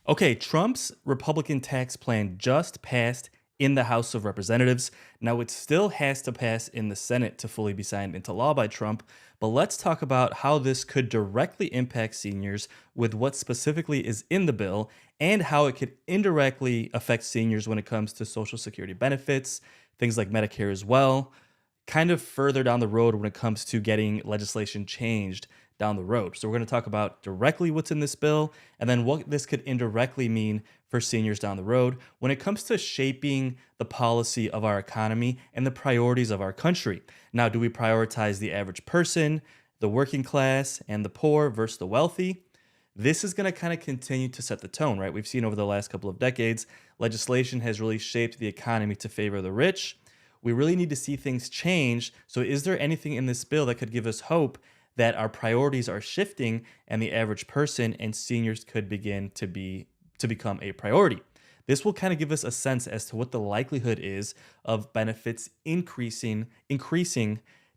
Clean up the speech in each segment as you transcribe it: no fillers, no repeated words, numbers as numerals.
Okay, Trump's Republican tax plan just passed in the House of Representatives. Now, it still has to pass in the Senate to fully be signed into law by Trump. But let's talk about how this could directly impact seniors with what specifically is in the bill and how it could indirectly affect seniors when it comes to Social Security benefits, things like Medicare as well, kind of further down the road when it comes to getting legislation changed down the road. So we're going to talk about directly what's in this bill and then what this could indirectly mean for seniors down the road when it comes to shaping the policy of our economy and the priorities of our country. Now, do we prioritize the average person, the working class, and the poor versus the wealthy? This is going to kind of continue to set the tone, right? We've seen over the last couple of decades, legislation has really shaped the economy to favor the rich. We really need to see things change. So, is there anything in this bill that could give us hope that our priorities are shifting and the average person and seniors could begin to become a priority? This will kind of give us a sense as to what the likelihood is of benefits increasing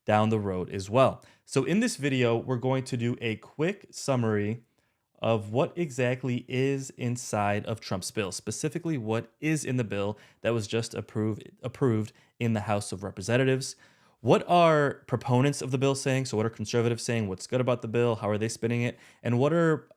down the road as well. So in this video, we're going to do a quick summary of what exactly is inside of Trump's bill, specifically what is in the bill that was just approved in the House of Representatives. What are proponents of the bill saying? So, what are conservatives saying? What's good about the bill? How are they spinning it? And what are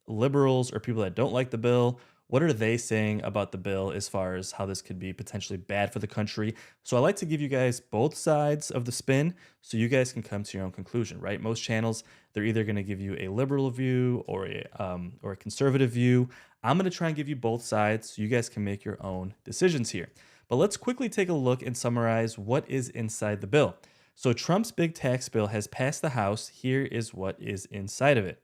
liberals or people that don't like the bill? What are they saying about the bill as far as how this could be potentially bad for the country? So, I like to give you guys both sides of the spin so you guys can come to your own conclusion, right? Most channels, they're either going to give you a liberal view or a conservative view. I'm going to try and give you both sides so you guys can make your own decisions here. But let's quickly take a look and summarize what is inside the bill. So Trump's big tax bill has passed the House. Here is what is inside of it.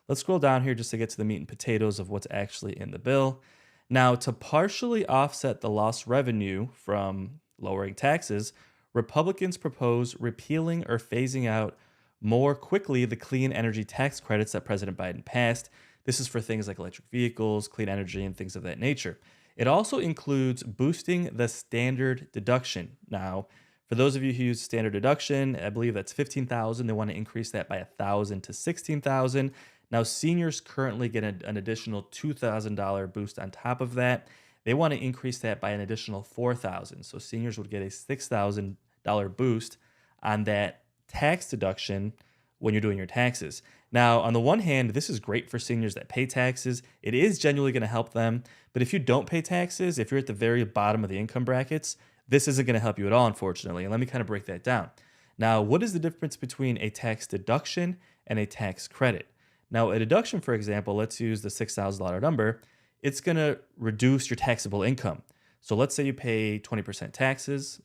Let's scroll down here just to get to the meat and potatoes of what's actually in the bill. Now, to partially offset the lost revenue from lowering taxes, Republicans propose repealing or phasing out more quickly the clean energy tax credits that President Biden passed. This is for things like electric vehicles, clean energy, and things of that nature. It also includes boosting the standard deduction. Now, for those of you who use standard deduction, I believe that's 15,000. They want to increase that by 1,000 to 16,000. Now, seniors currently get an additional $2,000 boost on top of that. They want to increase that by an additional 4,000. So seniors would get a $6,000 boost on that tax deduction when you're doing your taxes. Now, on the one hand, this is great for seniors that pay taxes. It is genuinely going to help them. But if you don't pay taxes, if you're at the very bottom of the income brackets, this isn't going to help you at all, unfortunately. And let me kind of break that down. Now, what is the difference between a tax deduction and a tax credit? Now, a deduction, for example, let's use the $6,000 number. It's going to reduce your taxable income. So let's say you pay 20% taxes.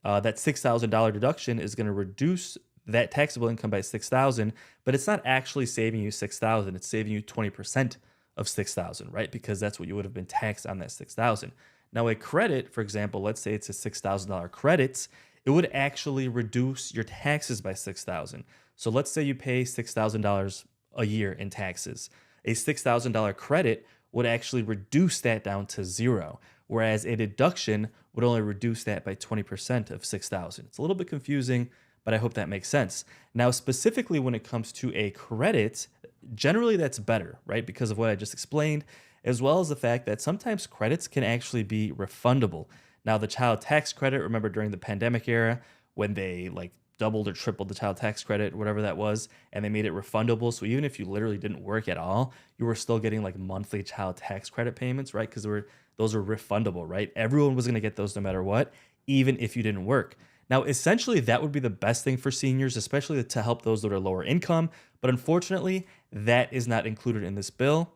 That $6,000 deduction is going to reduce that taxable income by 6,000, but it's not actually saving you 6,000. It's saving you 20% of 6,000, right? Because that's what you would have been taxed on that 6,000. Now, a credit, for example, let's say it's a $6,000 credit, it would actually reduce your taxes by 6,000. So let's say you pay $6,000 a year in taxes. A $6,000 credit would actually reduce that down to zero, whereas a deduction would only reduce that by 20% of 6,000. It's a little bit confusing, but I hope that makes sense. Now, specifically when it comes to a credit, generally that's better, right? Because of what I just explained, as well as the fact that sometimes credits can actually be refundable. Now, the child tax credit, remember during the pandemic era when they doubled or tripled the child tax credit, whatever that was, and they made it refundable. So even if you literally didn't work at all, you were still getting monthly child tax credit payments, right? Because those were refundable, right? Everyone was going to get those no matter what, even if you didn't work. Now, essentially, that would be the best thing for seniors, especially to help those that are lower income. But unfortunately, that is not included in this bill.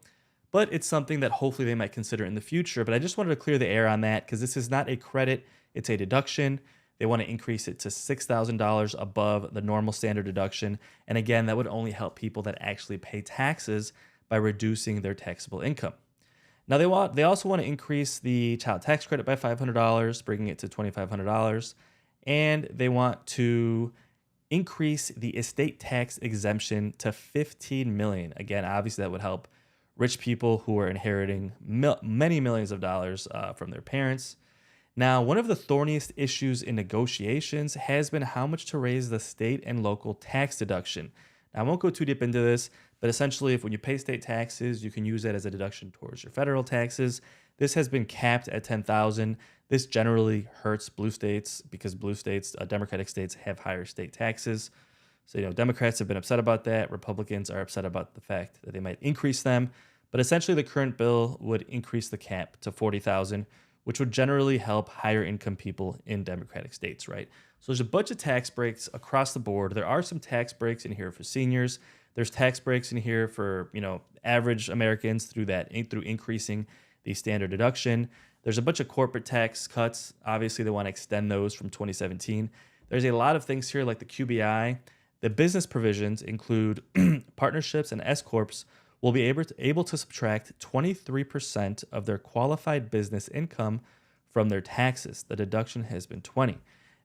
But it's something that hopefully they might consider in the future. But I just wanted to clear the air on that because this is not a credit, it's a deduction. They want to increase it to $6,000 above the normal standard deduction. And again, that would only help people that actually pay taxes by reducing their taxable income. Now, they also want to increase the child tax credit by $500, bringing it to $2,500. And they want to increase the estate tax exemption to $15 million. Again, obviously that would help rich people who are inheriting many millions of dollars from their parents. Now, one of the thorniest issues in negotiations has been how much to raise the state and local tax deduction. Now, I won't go too deep into this, but essentially, if when you pay state taxes, you can use that as a deduction towards your federal taxes. This has been capped at 10,000. This generally hurts blue states because blue states, Democratic states, have higher state taxes. So, Democrats have been upset about that. Republicans are upset about the fact that they might increase them. But essentially, the current bill would increase the cap to 40,000, which would generally help higher income people in Democratic states, right? So there's a bunch of tax breaks across the board. There are some tax breaks in here for seniors. There's tax breaks in here for, average Americans through increasing the standard deduction. There's a bunch of corporate tax cuts. Obviously, they want to extend those from 2017. There's a lot of things here like the QBI. The business provisions include partnerships and S corps will be able to subtract 23% of their qualified business income from their taxes. The deduction has been 20.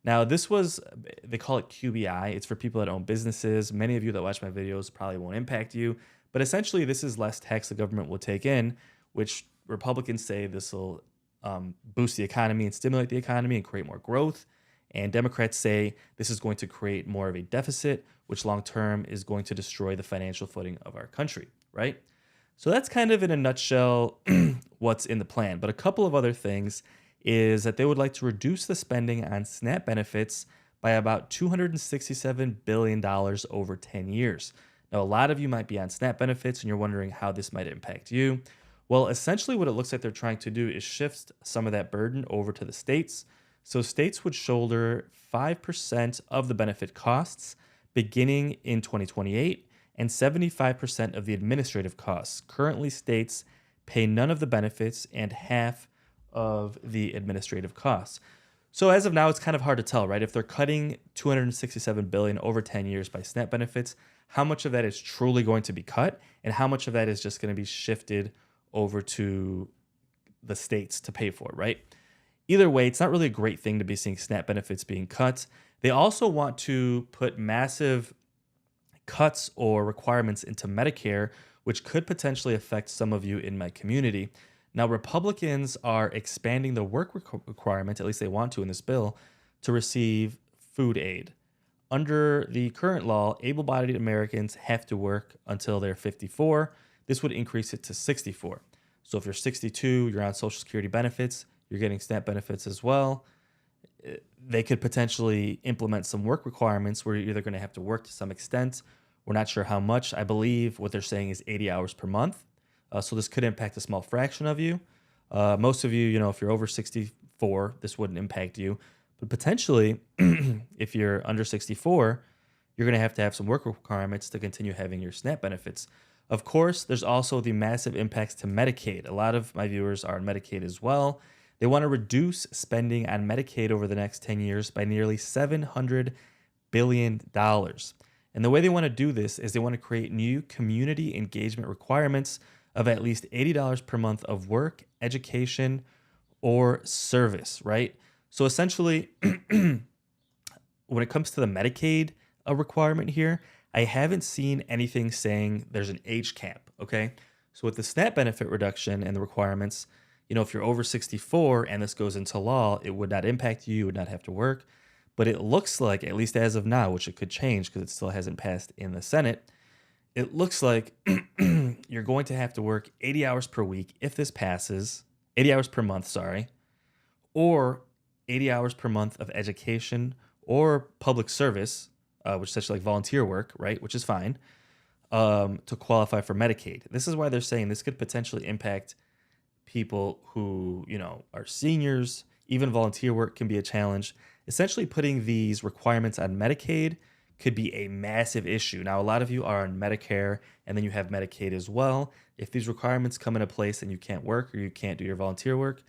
Now, they call it QBI. It's for people that own businesses. Many of you that watch my videos probably won't impact you, but essentially this is less tax the government will take in, which Republicans say this will boost the economy and stimulate the economy and create more growth. And Democrats say this is going to create more of a deficit, which long term is going to destroy the financial footing of our country, right? So that's kind of in a nutshell what's in the plan. But a couple of other things is that they would like to reduce the spending on SNAP benefits by about $267 billion over 10 years. Now, a lot of you might be on SNAP benefits and you're wondering how this might impact you. Well, essentially, what it looks like they're trying to do is shift some of that burden over to the states. So, states would shoulder 5% of the benefit costs beginning in 2028 and 75% of the administrative costs. Currently, states pay none of the benefits and half of the administrative costs. So as of now, it's kind of hard to tell, right? If they're cutting 267 billion over 10 years by SNAP benefits, how much of that is truly going to be cut and how much of that is just going to be shifted over to the states to pay for, right? Either way, it's not really a great thing to be seeing SNAP benefits being cut. They also want to put massive cuts or requirements into Medicare, which could potentially affect some of you in my community. Now, Republicans are expanding the work requirement, at least they want to in this bill, to receive food aid. Under the current law, able-bodied Americans have to work until they're 54. This would increase it to 64. So if you're 62, you're on Social Security benefits, you're getting SNAP benefits as well. They could potentially implement some work requirements where you're either going to have to work to some extent. We're not sure how much. I believe what they're saying is 80 hours per month. So this could impact a small fraction of you. Most of you, if you're over 64, this wouldn't impact you. But potentially, if you're under 64, you're going to have some work requirements to continue having your SNAP benefits. Of course, there's also the massive impacts to Medicaid. A lot of my viewers are on Medicaid as well. They want to reduce spending on Medicaid over the next 10 years by nearly $700 billion. And the way they want to do this is they want to create new community engagement requirements of at least $80 per month of work, education, or service, right? So essentially, when it comes to the Medicaid requirement here, I haven't seen anything saying there's an age cap, okay? So with the SNAP benefit reduction and the requirements, if you're over 64 and this goes into law, it would not impact you, you would not have to work. But it looks like, at least as of now, which it could change because it still hasn't passed in the Senate, it looks like you're going to have to work 80 hours per week if this passes, 80 hours per month, sorry, or 80 hours per month of education or public service, which is such like volunteer work, right, which is fine, to qualify for Medicaid. This is why they're saying this could potentially impact people who, are seniors. Even volunteer work can be a challenge. Essentially, putting these requirements on Medicaid could be a massive issue. Now, a lot of you are on Medicare, and then you have Medicaid as well. If these requirements come into place and you can't work or you can't do your volunteer work,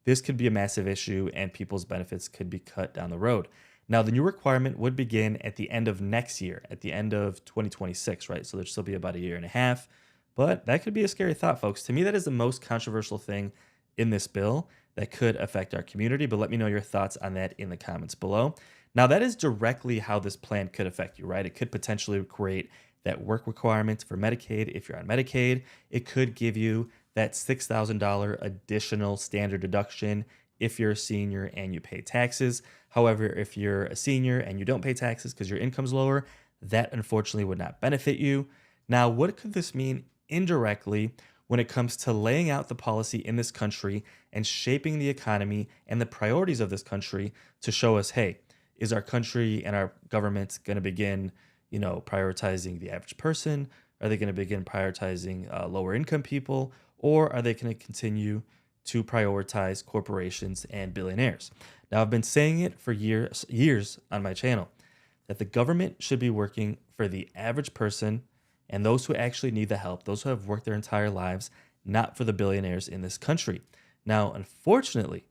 this could be a massive issue, and people's benefits could be cut down the road. Now, the new requirement would begin at the end of next year, at the end of 2026, right? So there'll still be about a year and a half. But that could be a scary thought, folks. To me, that is the most controversial thing in this bill that could affect our community. But let me know your thoughts on that in the comments below. Now, that is directly how this plan could affect you, right? It could potentially create that work requirement for Medicaid if you're on Medicaid. It could give you that $6,000 additional standard deduction if you're a senior and you pay taxes. However, if you're a senior and you don't pay taxes because your income's lower, that unfortunately would not benefit you. Now, what could this mean indirectly when it comes to laying out the policy in this country and shaping the economy and the priorities of this country to show us, hey, is our country and our government going to begin, prioritizing the average person? Are they going to begin prioritizing lower income people? Or are they going to continue to prioritize corporations and billionaires? Now, I've been saying it for years on my channel that the government should be working for the average person and those who actually need the help, those who have worked their entire lives, not for the billionaires in this country. Now, unfortunately,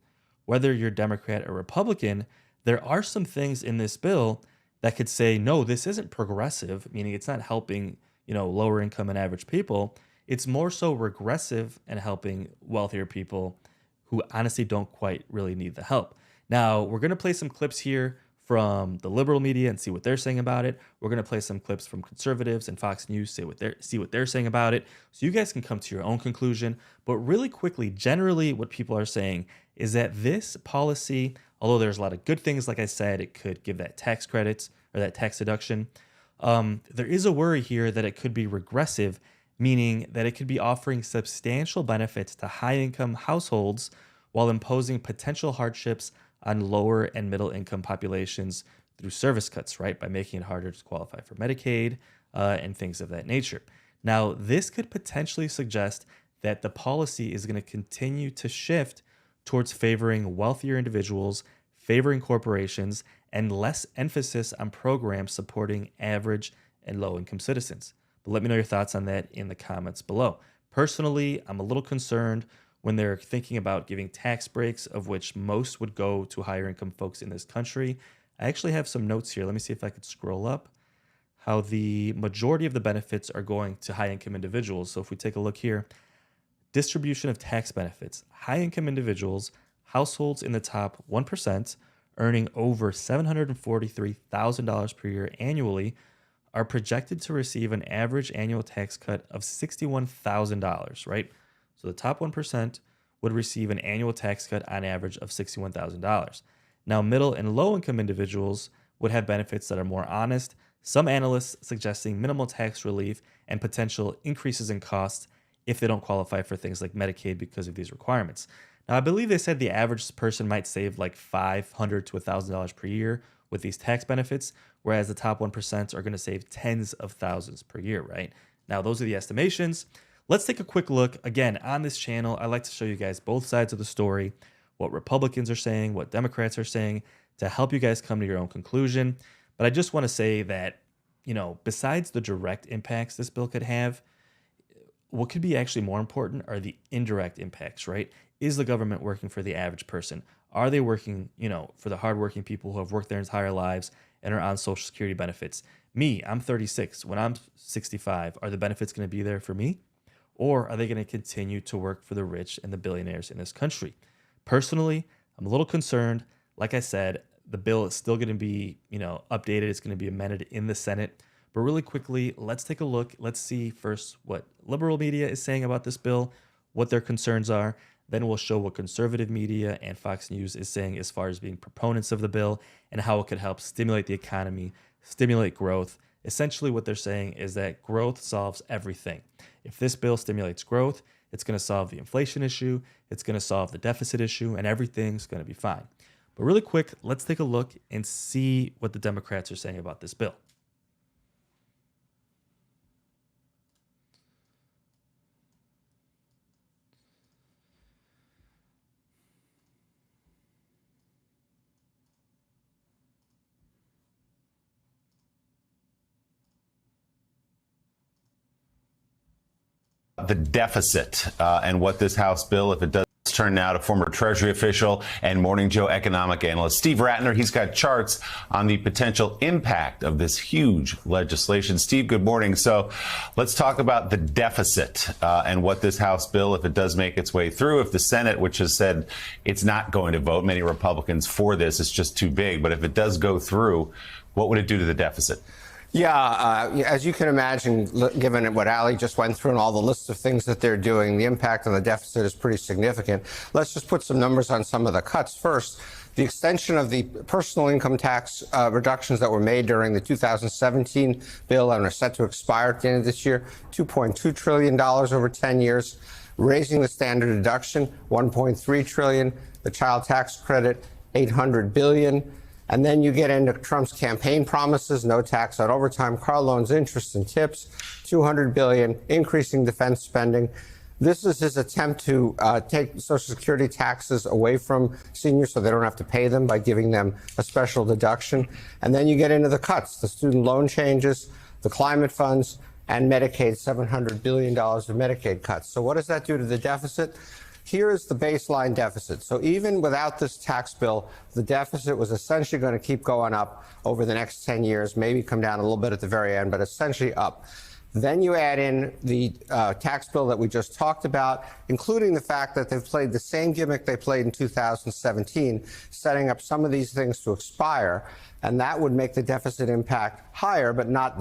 whether you're Democrat or Republican, there are some things in this bill that could say, no, this isn't progressive, meaning it's not helping, lower income and average people. It's more so regressive and helping wealthier people who honestly don't quite really need the help. Now, we're going to play some clips here from the liberal media and see what they're saying about it. We're going to play some clips from conservatives and Fox News, see what they're saying about it, so you guys can come to your own conclusion. But really quickly, generally what people are saying is that this policy, although there's a lot of good things, like I said, it could give that tax credits or that tax deduction. There is a worry here that it could be regressive, meaning that it could be offering substantial benefits to high-income households while imposing potential hardships on lower and middle income populations through service cuts, right? By making it harder to qualify for Medicaid and things of that nature. Now, this could potentially suggest that the policy is going to continue to shift towards favoring wealthier individuals, favoring corporations, and less emphasis on programs supporting average and low income citizens. But let me know your thoughts on that in the comments below. Personally, I'm a little concerned when they're thinking about giving tax breaks, of which most would go to higher income folks in this country. I actually have some notes here. Let me see if I could scroll up. How the majority of the benefits are going to high income individuals. So if we take a look here, distribution of tax benefits, high income individuals, households in the top 1% earning over $743,000 per year annually are projected to receive an average annual tax cut of $61,000, right? So the top 1% would receive an annual tax cut on average of $61,000. Now, middle and low income individuals would have benefits that are more honest, some analysts suggesting minimal tax relief and potential increases in costs if they don't qualify for things like Medicaid because of these requirements. Now, I believe they said the average person might save like $500 to $1,000 per year with these tax benefits, whereas the top 1% are going to save tens of thousands per year, right? Now, those are the estimations. Let's take a quick look. Again, on this channel, I like to show you guys both sides of the story, what Republicans are saying, what Democrats are saying, to help you guys come to your own conclusion. But I just want to say that, besides the direct impacts this bill could have, what could be actually more important are the indirect impacts, right? Is the government working for the average person? Are they working, for the hardworking people who have worked their entire lives and are on Social Security benefits? Me, I'm 36. When I'm 65, are the benefits going to be there for me? Or are they going to continue to work for the rich and the billionaires in this country? Personally, I'm a little concerned. Like I said, the bill is still going to be, updated. It's going to be amended in the Senate. But really quickly, let's take a look. Let's see first what liberal media is saying about this bill, what their concerns are. Then we'll show what conservative media and Fox News is saying as far as being proponents of the bill and how it could help stimulate the economy, stimulate growth. Essentially, what they're saying is that growth solves everything. If this bill stimulates growth, it's going to solve the inflation issue, it's going to solve the deficit issue, and everything's going to be fine. But really quick, let's take a look and see what the Democrats are saying about this bill. The deficit and what this House bill, if it does turn now to former Treasury official and Morning Joe economic analyst Steve Ratner. He's got charts on the potential impact of this huge legislation. Steve, good morning. So let's talk about the deficit and what this House bill, if it does make its way through, if the Senate, which has said it's not going to vote, many Republicans for this, it's just too big. But if it does go through, what would it do to the deficit? Yeah, as you can imagine, given what Ali just went through and all the lists of things that they're doing, the impact on the deficit is pretty significant. Let's just put some numbers on some of the cuts. First, The extension of the personal income tax reductions that were made during the 2017 bill and are set to expire at the end of this year, $2.2 trillion over 10 years. Raising the standard deduction, $1.3 trillion. The child tax credit, $800 billion. And then you get into Trump's campaign promises: no tax on overtime, car loans, interest, and tips, $200 billion, increasing defense spending. This is his attempt to take Social Security taxes away from seniors so they don't have to pay them by giving them a special deduction. And then you get into the cuts: the student loan changes, the climate funds, and Medicaid, $700 billion of Medicaid cuts. So what does that do to the deficit? Here is the baseline deficit. So even without this tax bill, the deficit was essentially going to keep going up over the next 10 years, maybe come down a little bit at the very end, but essentially up. Then you add in the tax bill that we just talked about, including the fact that they've played the same gimmick they played in 2017, setting up some of these things to expire. And that would make the deficit impact higher, but not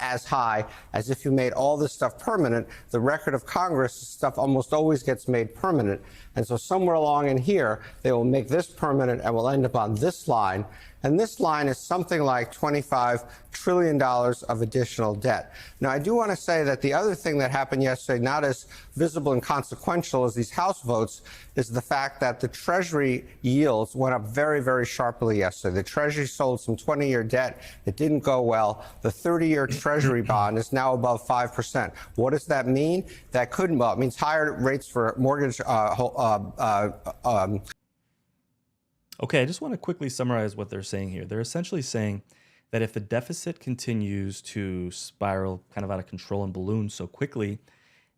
as high as if you made all this stuff permanent. The record of Congress, stuff almost always gets made permanent. And so somewhere along in here, they will make this permanent and we'll end up on this line. And this line is something like $25 trillion of additional debt. Now, I do want to say that the other thing that happened yesterday, not as visible and consequential as these House votes, is the fact that the Treasury yields went up very, very sharply yesterday. The Treasury sold some 20-year debt. It didn't go well. The 30-year Treasury bond is now above 5%. What does that mean? That couldn't, well, it means higher rates for mortgage Okay, I just want to quickly summarize what they're saying here. They're essentially saying that if the deficit continues to spiral kind of out of control and balloon so quickly,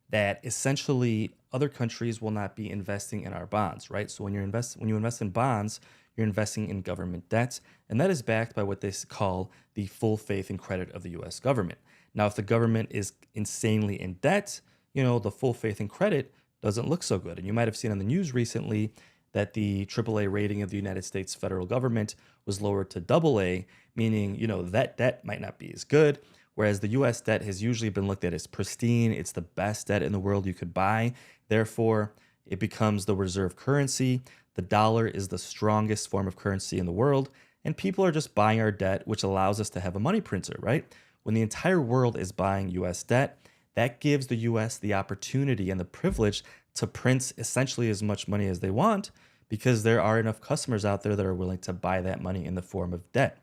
that essentially other countries will not be investing in our bonds, right? So when you invest in bonds, you're investing in government debt, and that is backed by what they call the full faith and credit of the US government. Now, if the government is insanely in debt, the full faith and credit doesn't look so good. And you might have seen on the news recently that the AAA rating of the United States federal government was lowered to AA, meaning, that debt might not be as good, whereas the US debt has usually been looked at as pristine. It's the best debt in the world you could buy. Therefore, it becomes the reserve currency. The dollar is the strongest form of currency in the world, and people are just buying our debt, which allows us to have a money printer, right? When the entire world is buying US debt, that gives the US the opportunity and the privilege to print essentially as much money as they want, because there are enough customers out there that are willing to buy that money in the form of debt.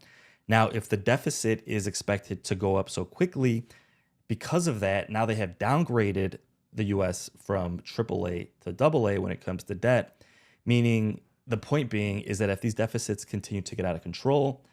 Now, if the deficit is expected to go up so quickly, because of that, now they have downgraded the US from AAA to AA when it comes to debt, meaning the point being is that if these deficits continue to get out of control,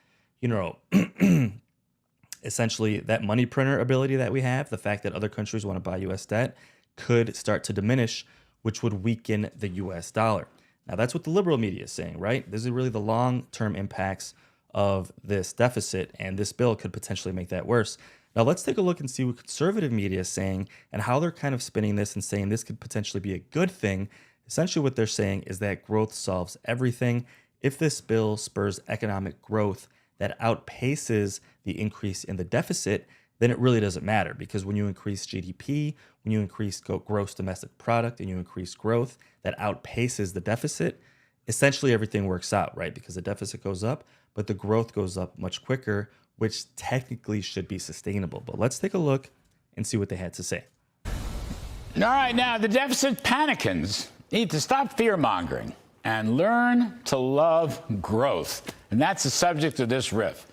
essentially that money printer ability that we have, the fact that other countries want to buy US debt, could start to diminish, which would weaken the US dollar. Now, that's what the liberal media is saying, right? This is really the long-term impacts of this deficit, and this bill could potentially make that worse. Now, let's take a look and see what conservative media is saying and how they're kind of spinning this and saying this could potentially be a good thing. Essentially, what they're saying is that growth solves everything. If this bill spurs economic growth that outpaces the increase in the deficit, then it really doesn't matter, because when you increase GDP, when you increase gross domestic product and you increase growth that outpaces the deficit, essentially everything works out, right? Because the deficit goes up, but the growth goes up much quicker, which technically should be sustainable. But let's take a look and see what they had to say. All right, now the deficit panicans need to stop fear-mongering and learn to love growth. And that's the subject of this riff.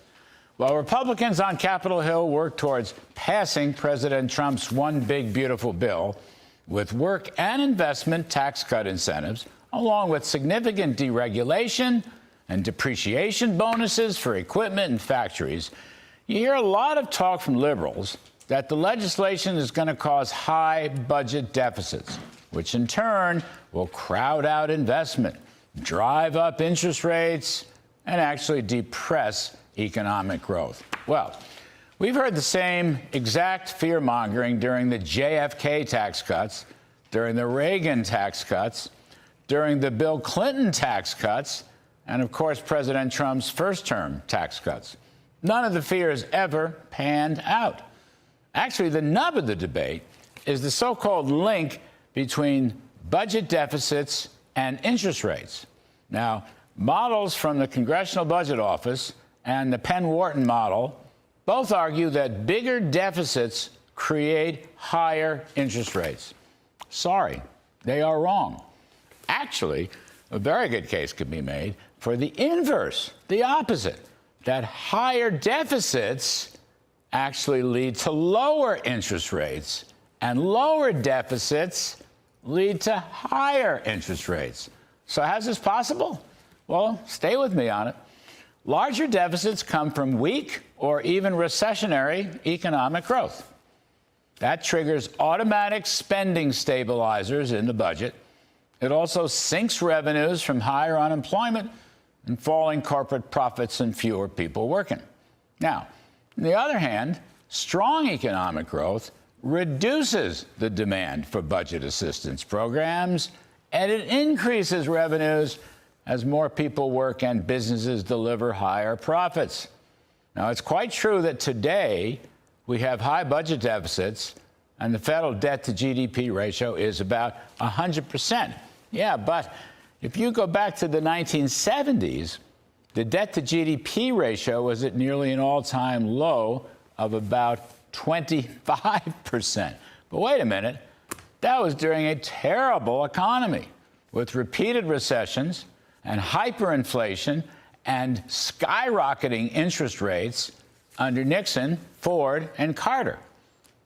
While Republicans on Capitol Hill work towards passing President Trump's one big, beautiful bill with work and investment tax cut incentives, along with significant deregulation and depreciation bonuses for equipment and factories, you hear a lot of talk from liberals that the legislation is going to cause high budget deficits, which in turn will crowd out investment, drive up interest rates, and actually depress economic growth. Well, we've heard the same exact fear-mongering during the JFK tax cuts, during the Reagan tax cuts, during the Bill Clinton tax cuts, and of course, President Trump's first-term tax cuts. None of the fears ever panned out. Actually, the nub of the debate is the so-called link between budget deficits and interest rates. Now, Models from the Congressional Budget Office and the Penn-Wharton model both argue that bigger deficits create higher interest rates. Sorry, they are wrong. Actually, a very good case could be made for the inverse, the opposite, that higher deficits actually lead to lower interest rates, and lower deficits lead to higher interest rates. So how's this possible? Well, stay with me on it. Larger deficits come from weak or even recessionary economic growth. That triggers automatic spending stabilizers in the budget. It also sinks revenues from higher unemployment and falling corporate profits and fewer people working. Now, on the other hand, strong economic growth reduces the demand for budget assistance programs, and it increases revenues as more people work and businesses deliver higher profits. Now, it's quite true that today we have high budget deficits and the federal debt to GDP ratio is about 100%. Yeah, but if you go back to the 1970s, the debt to GDP ratio was at nearly an all-time low of about 25%. But wait a minute, that was during a terrible economy with repeated recessions and hyperinflation and skyrocketing interest rates under Nixon, Ford, and Carter.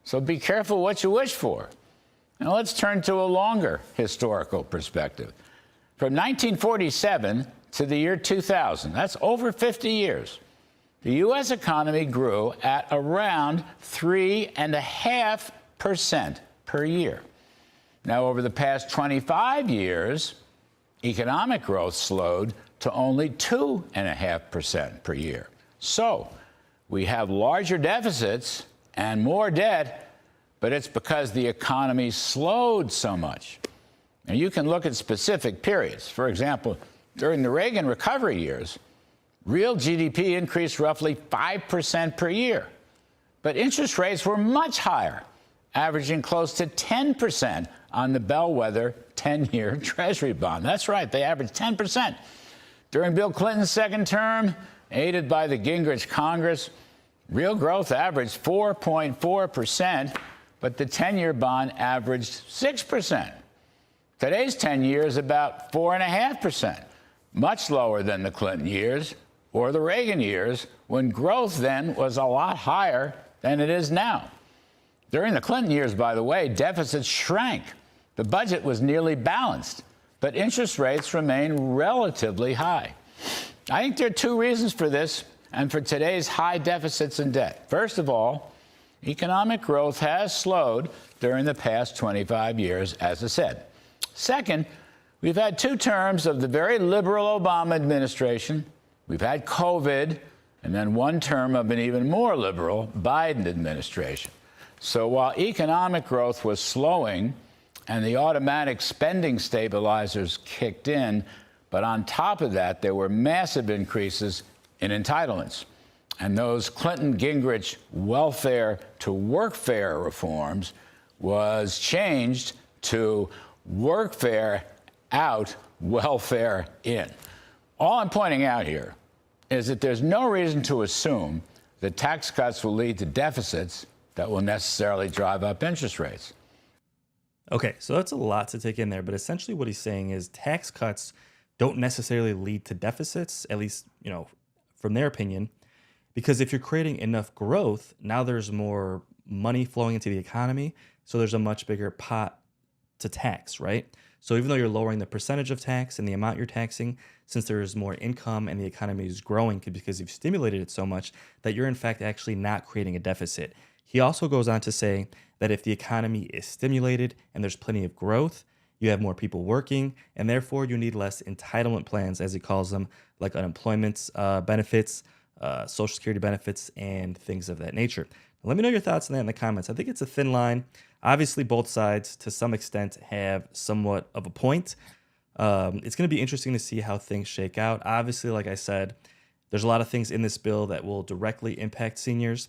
So be careful what you wish for. Now let's turn to a longer historical perspective. From 1947 to the year 2000, that's over 50 years, the U.S. economy grew at around 3.5% per year. Now, over the past 25 years, economic growth slowed to only 2.5% per year. So we have larger deficits and more debt, but it's because the economy slowed so much. Now, you can look at specific periods. For example, during the Reagan recovery years, real GDP increased roughly 5% per year, but interest rates were much higher, averaging close to 10% on the bellwether 10-year Treasury bond. That's right, they averaged 10%. During Bill Clinton's second term, aided by the Gingrich Congress, real growth averaged 4.4%, but the 10-year bond averaged 6%. Today's 10-year is about 4.5%, much lower than the Clinton years or the Reagan years, when growth then was a lot higher than it is now. During the Clinton years, by the way, deficits shrank. The budget was nearly balanced, but interest rates remain relatively high. I think there are two reasons for this and for today's high deficits and debt. First of all, economic growth has slowed during the past 25 years, as I said. Second, we've had two terms of the very liberal Obama administration. We've had COVID, and then one term of an even more liberal Biden administration. So while economic growth was slowing and the automatic spending stabilizers kicked in, but on top of that, there were massive increases in entitlements. And those Clinton-Gingrich welfare to workfare reforms was changed to workfare out, welfare in. All I'm pointing out here is that there's no reason to assume that tax cuts will lead to deficits that will necessarily drive up interest rates. Okay, so that's a lot to take in there, but essentially what he's saying is tax cuts don't necessarily lead to deficits, at least, from their opinion, because if you're creating enough growth, now there's more money flowing into the economy, so there's a much bigger pot to tax, right? So even though you're lowering the percentage of tax and the amount you're taxing, since there is more income and the economy is growing because you've stimulated it so much that you're in fact actually not creating a deficit. He also goes on to say that if the economy is stimulated and there's plenty of growth, you have more people working, and therefore you need less entitlement plans, as he calls them, like unemployment benefits, Social Security benefits, and things of that nature. Let me know your thoughts on that in the comments. I think it's a thin line. Obviously, both sides, to some extent, have somewhat of a point. It's going to be interesting to see how things shake out. Obviously, like I said, there's a lot of things in this bill that will directly impact seniors.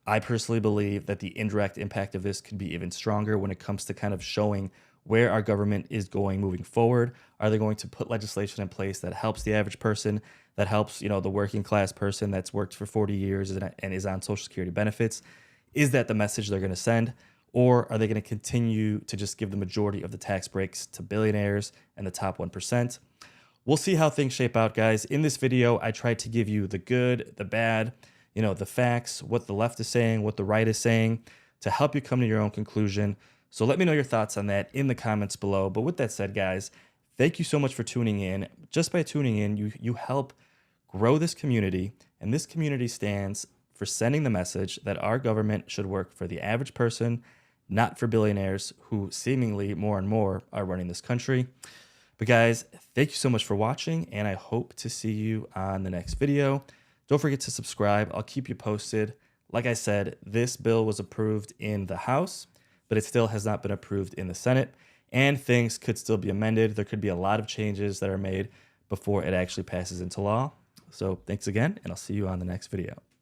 I personally believe that the indirect impact of this could be even stronger when it comes to kind of showing where our government is going moving forward. Are they going to put legislation in place that helps the average person, that helps, the working class person that's worked for 40 years and is on Social Security benefits? Is that the message they're going to send? Or are they going to continue to just give the majority of the tax breaks to billionaires and the top 1%? We'll see how things shape out, guys. In this video, I tried to give you the good, the bad, the facts, what the left is saying, what the right is saying, to help you come to your own conclusion. So let me know your thoughts on that in the comments below. But with that said, guys, thank you so much for tuning in. Just by tuning in, you help grow this community, and this community stands for sending the message that our government should work for the average person, not for billionaires who seemingly more and more are running this country. But guys, thank you so much for watching, and I hope to see you on the next video. Don't forget to subscribe. I'll keep you posted. Like I said, this bill was approved in the House, but it still has not been approved in the Senate, and things could still be amended. There could be a lot of changes that are made before it actually passes into law. So thanks again, and I'll see you on the next video.